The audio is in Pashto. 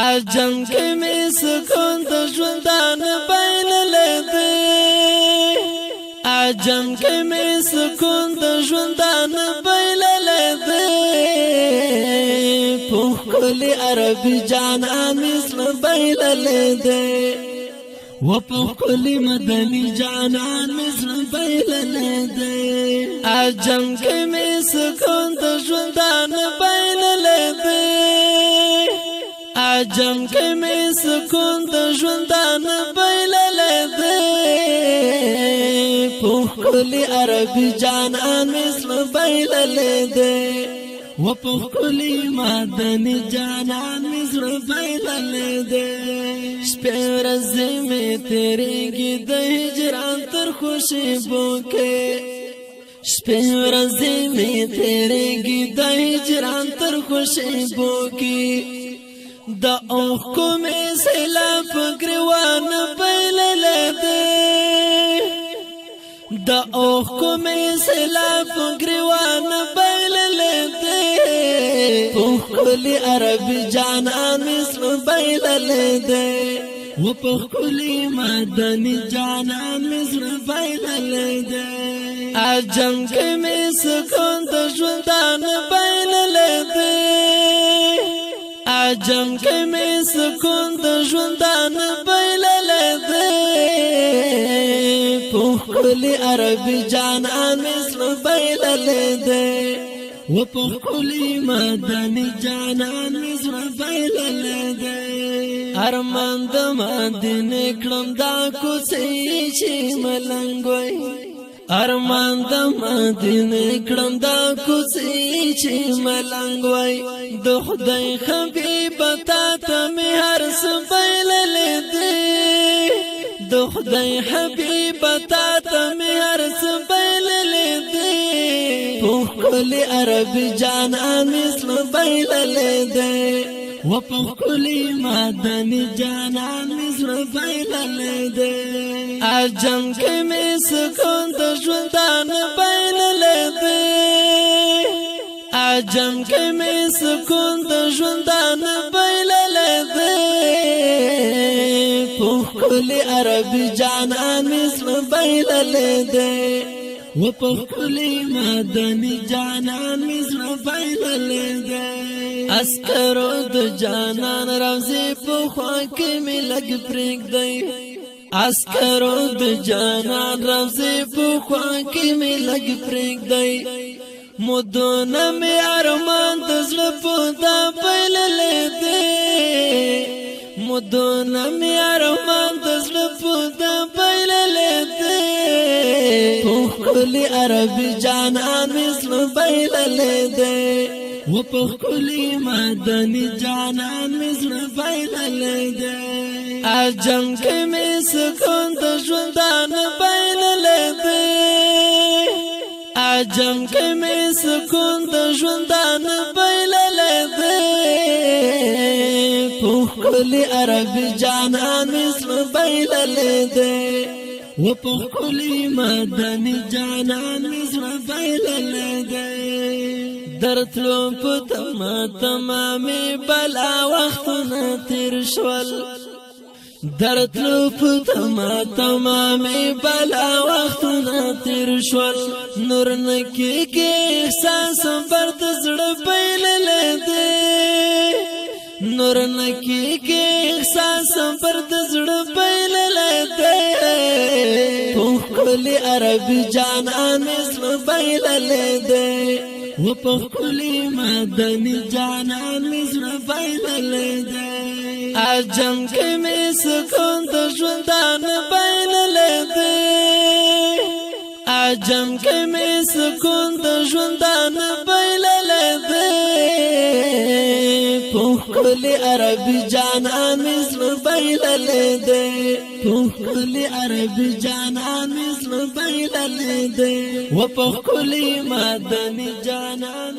عجم کې مې سکون د ژوندان بایللې دی عجم کې مې سکون د ژوندان بایللې دی په کلی عربي جانان مثل بایللې دی و په کلی مدني جانان مثل بایللې دی عجم کې مې سکون د ژوندان بایللې دی عجم کې مې سکون د ژوندان بایللې دی په کلی عربي جانان مثل بایللې دی و په کلی مدني جانان مثل بایللې دی شپې ورځې مې تېرېږي د هجران تر خوشبو کې شپې ورځې مې تېرېږي د هجران تر خوشبو کې د اوښکو مې سیلاب ګریوان بایللې دی د اوښکو مې سیلاب ګریوان بایللې دی په کلی عربي جانان مثل بایللې دی و په کلی مدني جانان مثل بایللې دی عجم کې مې سکون د ژوندان بایللې دی عجم کې مې سکون د ژوندان بایللې دی په کلی عربي جانان مثل بایللې دی و په کلی مدني جانان مثل بایللې دی ارمان د مدینه کړم دا کوڅې چې ملنګ وای ارمان د مدینه کړم دا کوڅې چې ملنګ وای د خدای حبیب تا ته مې هر څه بایللې دی د خدای حبیب تا ته مې هر څه بایللې دی په کلی عربي جانان مثل بایللې دی و په کلی مدني جانان مثل بایللې دی عجم کې مې سکون د ژوندان بایللې دی عجم کې مې سکون د ژوندان بایللې دی په کلی عربي جانان مثل بایللې دی و په کلی مدني جانان مثل بایللې دی عسکرو د جانان روزي په خوا کې مې لګ پرېږدی عسکرو د جانان روزي په خوا کې مې لګ پرېږدی مدونه مې ارمان د زړه په دا بایللې دی مدونه مې ارمان د زړه په دا بایللې دی په کلی عربي جانان مثل بایللې دی و په کلی مدني جانان مثل بایللې دی عجم کې مې سکون د ژوندان بایللې دی عجم کې مې سکون د ژوندان بایللې دی په کلی عربي جانان مثل بایللې دی و په کلی مدني جانان مثل بایللې دی درتلو په تمامې بلا وختونه تیر شول درتلو په تمامې بلا وختونه تیر شول نور نکېږي احساس پر د زړه بایللې دی نور نکېږي احساس پر د زړه بایللې دی په کلی عربي جانان مثل بایللې دی و په کلی مدني جانان مثل بایللې دی عجم کې مې سکون د ژوندان بایللې دی عجم کې مې سکون د ژوندان بایللې دی په کلی عربي جانان مثل بایللې دی په کلی عربي جانان مثل بایللې دی و په کلی مدني جانان